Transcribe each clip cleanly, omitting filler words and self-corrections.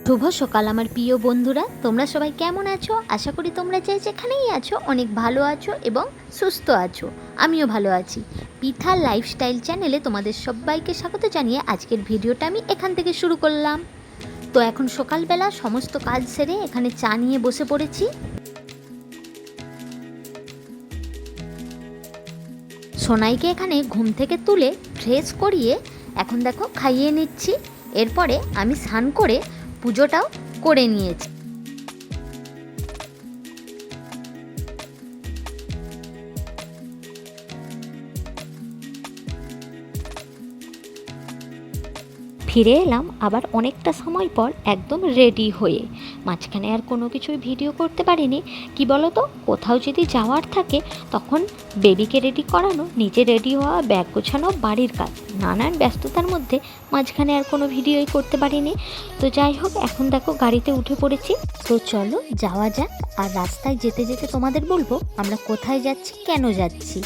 শুভ সকাল আমার প্রিয় বন্ধুরা, তোমরা সবাই কেমন আছো? আশা করি তোমরা যে যেখানেই আছো অনেক ভালো আছো এবং সুস্থ আছো। আমিও ভালো আছি। পিঠা লাইফস্টাইল চ্যানেলে তোমাদের সবাইকে স্বাগত জানিয়ে আজকের ভিডিওটা আমি এখান থেকে শুরু করলাম। তো এখন সকালবেলা সমস্ত কাজ সেরে এখানে চা নিয়ে বসে পড়েছি। সোনাইকে এখানে ঘুম থেকে তুলে ফ্রেশ করিয়ে এখন দেখো খাইয়ে নিচ্ছি। এরপরে আমি স্নান করে পুজোটাও করে নিয়েছি। ফিরে এলাম আবার অনেকটা সময় পর একদম রেডি হয়ে। মাঝখানে আর কোনো কিছুই ভিডিও করতে পারিনি। কি বলো তো, কোথাও যদি যাওয়ার থাকে তখন বেবিকে রেডি করানো, নিজে রেডি হওয়া, ব্যাগ গোছানো, বাড়ির কাজ, নানান ব্যস্ততার মধ্যে মাঝখানে আর কোনো ভিডিওই করতে পারিনি। তো যাই হোক, এখন দেখো গাড়িতে উঠে পড়েছি। তো চলো যাওয়া যাক। আর রাস্তায় যেতে যেতে তোমাদের বলবো আমরা কোথায় যাচ্ছি, কেন যাচ্ছি।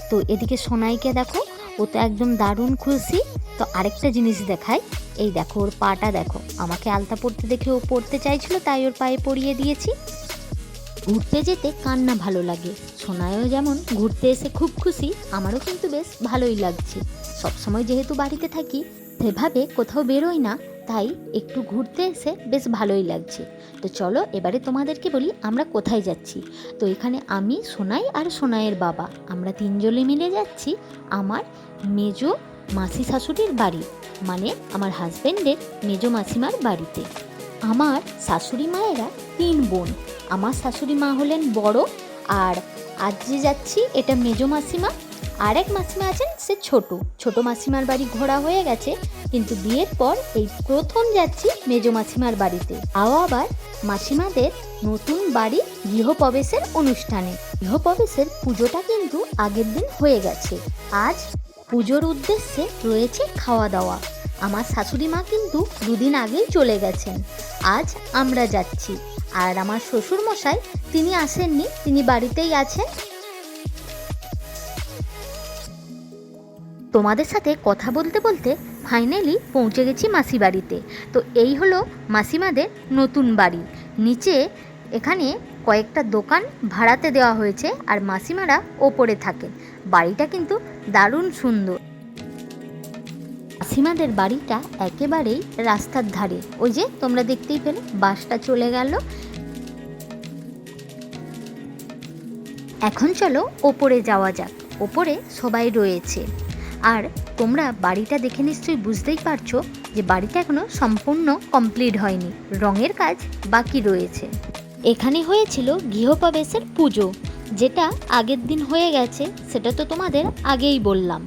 তো এদিকে সোনাইকে দেখো, ও তো একদম দারুণ খুশি। তো আরেকটা জিনিস দেখাই, এই দেখো ওর পাটা দেখো। আমাকে আলতা পরতে দেখে ও পরতে চাইছিল, তাই ওর পায়ে পরিয়ে দিয়েছি। ঘুরতে যেতে কার না ভালো লাগে। সোনাইও যেমন ঘুরতে এসে খুব খুশি, আমারও কিন্তু বেশ ভালোই লাগছে। সবসময় যেহেতু বাড়িতে থাকি, সেভাবে কোথাও বেরোই না, তাই একটু ঘুরতে এসে বেশ ভালোই লাগছে। তো চলো এবারে তোমাদেরকে বলি আমরা কোথায় যাচ্ছি। তো এখানে আমি, সোনাই আর সোনাইয়ের বাবা, আমরা তিনজনে মিলে যাচ্ছি আমার মেজো মাসি শাশুড়ির বাড়ি, মানে আমার হাজব্যান্ডের মেজো মাসিমার বাড়িতে। আমার শাশুড়ি মায়েরা 3 বোন। আমার শাশুড়ি মা হলেন বড়, আর আজ যে যাচ্ছি এটা মেজো মাসিমা। আর এক মাসিমা আছেন, সে ছোট মাসিমার বাড়ি ঘোরা হয়ে গেছে, কিন্তু বিয়ের পর এই প্রথম যাচ্ছি মেজো মাসিমার বাড়িতে। আবার মাসিমাদের নতুন বাড়ি গৃহপ্রবেশের অনুষ্ঠানে। গৃহপ্রবেশের পুজোটা কিন্তু আগের দিন হয়ে গেছে। আজ পুজোর উদ্দেশ্যে রয়েছে খাওয়া দাওয়া। আমার শাশুড়ি মা কিন্তু 2 দিন আগেই চলে গেছেন। আজ আমরা যাচ্ছি। আর আমার শ্বশুর মশাই, তিনি আসেননি, তিনি বাড়িতেই আছেন। তোমাদের সাথে কথা বলতে বলতে ফাইনালি পৌঁছে গেছি মাসি বাড়িতে। তো এই হলো মাসিমাদের নতুন বাড়ি। নিচে এখানে কয়েকটা দোকান ভাড়াতে দেওয়া হয়েছে, আর মাসিমারা ওপরে থাকেন। বাড়িটা কিন্তু দারুণ সুন্দর। মাসিমাদের বাড়িটা একেবারেই রাস্তার ধারে। ওই যে তোমরা দেখতেই পেলে বাসটা চলে গেল। এখন চলো ওপরে যাওয়া যাক। ওপরে সবাই রয়েছে। আর তোমরা বাড়িটা দেখে নিশ্চয়ই বুঝতেই পারছো যে বাড়িটা এখনো সম্পূর্ণ কমপ্লিট হয়নি, রঙের কাজ বাকি রয়েছে। এখানে হয়েছিল গৃহপ্রবেশের পুজো, যেটা আগের দিন হয়ে গেছে, সেটা তো তোমাদের আগেই বললাম।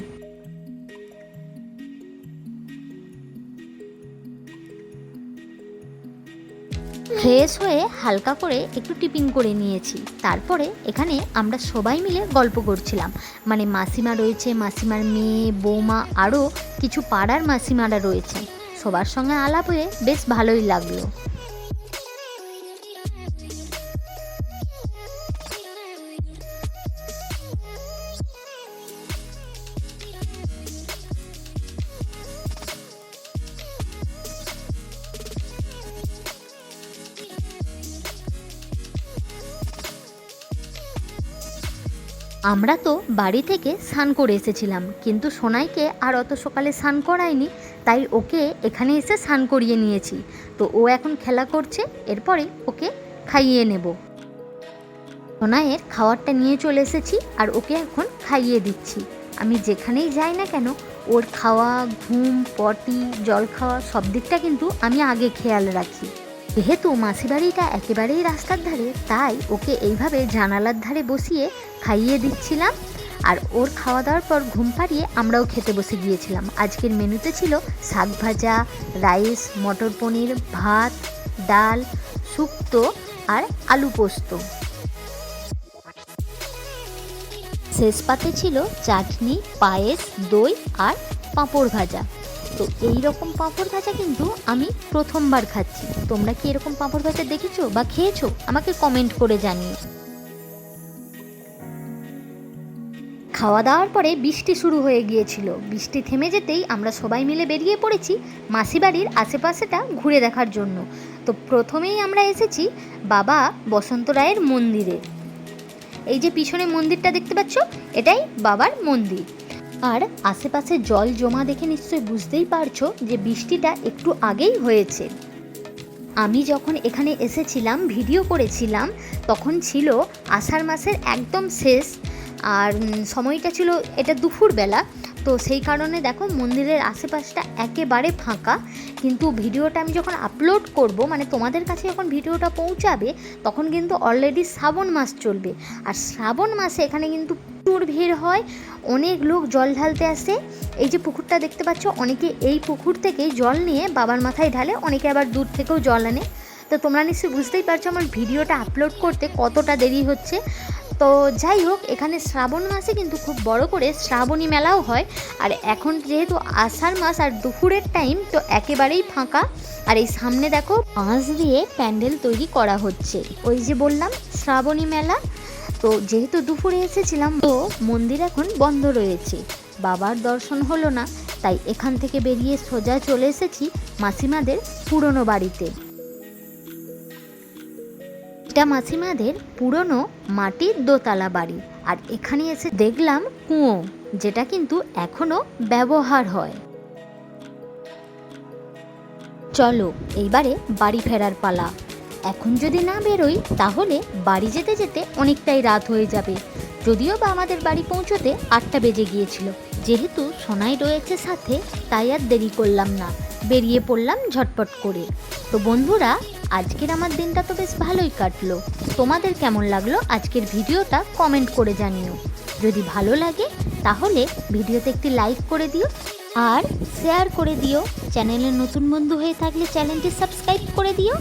ফ্রেশ হয়ে হালকা করে একটু টিফিন করে নিয়েছি। তারপরে এখানে আমরা সবাই মিলে গল্প করছিলাম। মানে মাসিমা রয়েছে, মাসিমার মেয়ে, বৌমা, আরও কিছু পাড়ার মাসিমারা রয়েছে। সবার সঙ্গে আলাপ হয়ে বেশ ভালোই লাগলো। আমরা তো বাড়ি থেকে স্নান করে এসেছিলাম, কিন্তু সোনাইকে আর অত সকালে স্নান করাইনি, তাই ওকে এখানে এসে স্নান করিয়ে নিয়েছি। তো ও এখন খেলা করছে, এরপরে ওকে খাইয়ে নেব। সোনাইয়ের খাবারটা নিয়ে চলে এসেছি, আর ওকে এখন খাইয়ে দিচ্ছি। আমি যেখানেই যাই না কেন, ওর খাওয়া, ঘুম, পটি, জল খাওয়া সব দিকটা কিন্তু আমি আগে খেয়াল রাখি। যেহেতু মাসিবাড়িটা একেবারেই রাস্তার ধারে, তাই ওকে এইভাবে জানালার ধারে বসিয়ে খাইয়ে দিচ্ছিলাম। আর ওর খাওয়া দাওয়ার পর ঘুম পাড়িয়ে আমরাও খেতে বসে গিয়েছিলাম। আজকের মেনুতে ছিল শাক ভাজা, রাইস, মটর পনির, ভাত, ডাল, শুক্তো আর আলু পোস্ত। শেষ পাতে ছিল চাটনি, পায়েস, দই আর পাঁপড় ভাজা। তো এই রকম পাঁপড় ভাজা কিন্তু আমি প্রথমবার খাচ্ছি। তোমরা কি এরকম পাঁপড় ভাজা দেখেছো বা খেয়েছো? আমাকে কমেন্ট করে জানিও। খাওয়া দাওয়ার পরে বৃষ্টি শুরু হয়ে গিয়েছিল। বৃষ্টি থেমে যেতেই আমরা সবাই মিলে বেরিয়ে পড়েছি মাসি বাড়ির আশেপাশেটা ঘুরে দেখার জন্য। তো প্রথমেই আমরা এসেছি বাবা বসন্ত রায়ের মন্দিরে। এই যে পিছনে মন্দিরটা দেখতে পাচ্ছ, এটাই বাবার মন্দির। আর আশেপাশে জল জমা দেখে নিশ্চয়ই বুঝতেই পারছো যে বৃষ্টিটা একটু আগেই হয়েছে। আমি যখন এখানে এসেছিলাম ভিডিও করেছিলাম তখন ছিল আষাঢ় মাসের একদম শেষ, আর সময়টা ছিল এটা দুপুরবেলা। তো সেই কারণে দেখো মন্দিরের আশেপাশটা একেবারে ফাঁকা। কিন্তু ভিডিওটা আমি যখন আপলোড করব, মানে তোমাদের কাছে যখন ভিডিওটা পৌঁছাবে, তখন কিন্তু অলরেডি শ্রাবণ মাস চলবে। আর শ্রাবণ মাসে এখানে কিন্তু প্রচুর ভিড় হয়, অনেক লোক জল ঢালতে আসে। এই যে পুকুরটা দেখতে পাচ্ছ, অনেকে এই পুকুর থেকেই জল নিয়ে বাবার মাথায় ঢালে, অনেকে আবার দূর থেকেও জল আনে। তো তোমরা নিশ্চয়ই বুঝতেই পারছো আমার ভিডিওটা আপলোড করতে কতটা দেরি হচ্ছে। তো যাই হোক, এখানে শ্রাবণ মাসে কিন্তু খুব বড় করে শ্রাবণী মেলাও হয়। আর এখন যেহেতু আষাঢ় মাস আর দুপুরের টাইম, তো একেবারেই ফাঁকা। আর এই সামনে দেখো বাঁশ দিয়ে প্যান্ডেল তৈরি করা হচ্ছে, ওই যে বললাম শ্রাবণী মেলা। তো যেহেতু দুপুরে এসেছিলাম, তো মন্দির এখন বন্ধ রয়েছে, বাবার দর্শন হলো না, তাই এখান থেকে বেরিয়ে সোজা চলে এসেছি মাসিমাদের পুরনো বাড়িতে। এটা মাসিমাদের পুরনো মাটির দোতলা বাড়ি। আর এখানে এসে দেখলাম কুয়ো, যেটা কিন্তু এখনো ব্যবহার হয়। চলো এইবারে বাড়ি ফেরার পালা। এখন যদি না বেরোই তাহলে বাড়ি যেতে যেতে অনেকটাই রাত হয়ে যাবে। যদিও বা আমাদের বাড়ি পৌঁছতে 8টা বেজে গিয়েছিল। যেহেতু সোনাই রয়েছে সাথে, তাই আর দেরি করলাম না, বেরিয়ে পড়লাম ঝটপট করে। তো বন্ধুরা, আজকের আমার দিনটা তো বেশ ভালোই কাটলো। তোমাদের কেমন লাগলো আজকের ভিডিওটা কমেন্ট করে জানিও। যদি ভালো লাগে তাহলে ভিডিওতে একটি লাইক করে দিও আর শেয়ার করে দিও। চ্যানেলের নতুন বন্ধু হয়ে থাকলে চ্যানেলটি সাবস্ক্রাইব করে দিও।